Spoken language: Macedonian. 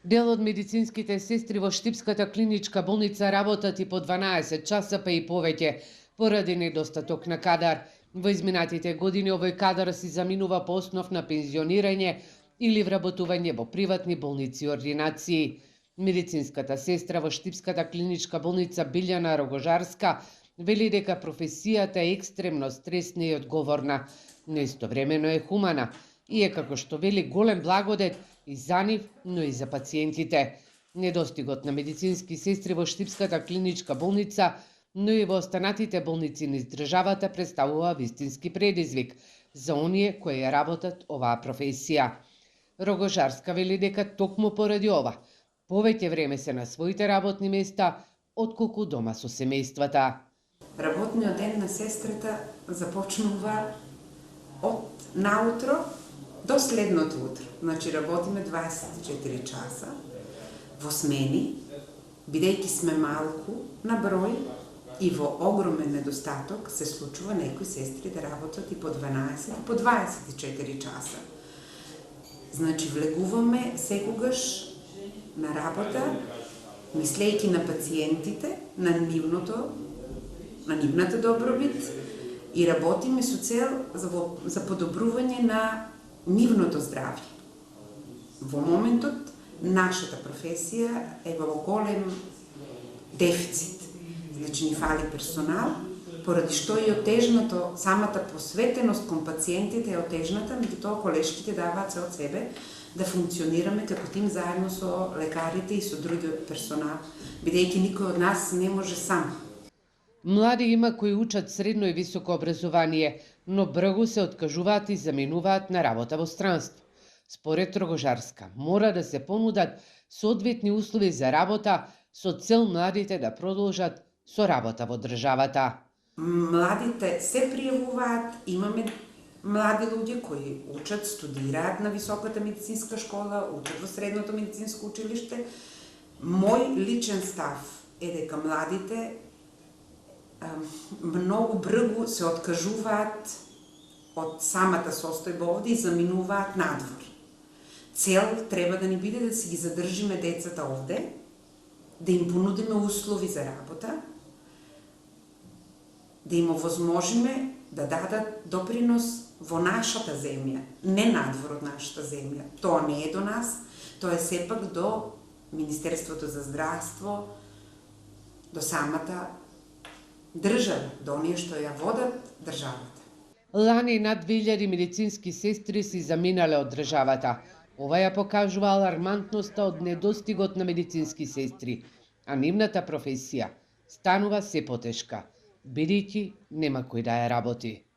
Дел од медицинските сестри во Штипската клиничка болница работат и по 12 часа па и повеќе, поради недостаток на кадар. Во изминатите години овој кадар се заминува по основ на пензионирање или вработување во приватни болници и ординации. Медицинската сестра во Штипската клиничка болница Билјана Рогожарска вели дека професијата е екстремно стресна и одговорна, но истовремено е хумана и е, како што вели, голем благодет и за нив, но и за пациентите. Недостигот на медицински сестри во Штипската клиничка болница, но и во останатите болници низ државата представува вистински предизвик за оние кои ја работат оваа професија. Рогожарска вели дека токму поради ова повеќе време се на своите работни места отколку дома со семејствата. Работниот ден на сестрата започнува од наутро до следното утро. Значи работиме 24 часа во смени, бидејќи сме малку на број и во огромен недостаток, се случува некои сестри да работат и по 12 и по 24 часа. Значи влегуваме секогаш на работа, мислејќи на пациентите, на нивната добробит и работиме со цел за подобрување на нивното здравје. Во моментот нашата професија е во голем дефицит. Значи ни фали персонал, поради што и отежното, самата посветеност кон пациентите е отежната, меѓутоа колешките даваат се од себе да функционираме како тим заедно со лекарите и со другиот персонал, бидејќи никој од нас не може сам. Млади има кои учат средно и високо образование, но бргу се откажуваат и заменуваат на работа во странство. Според Рогожарска, мора да се понудат соодветни услови за работа со цел младите да продолжат со работа во државата. Младите се пријавуваат, имаме млади луѓе кои учат, студираат на високата медицинска школа, учат во средното медицинско училиште. Мој личен став е дека младите многу бргу се откажуваат од самата состојба овде и заминуваат надвор. Цел треба да ни биде да си ги задржиме децата овде, да им понудиме услови за работа, да им овозможиме да дадат допринос во нашата земја, не надвор од нашата земја. Тоа не е до нас, тоа е сепак до Министерството за здравство, до самата држава, до оние што ја водат државата. Лани над 2000 медицински сестри си заминале од државата. Ова ја покажува алармантноста од недостигот на медицински сестри, а нивната професија станува се потешка, бидејќи нема кој да ја работи.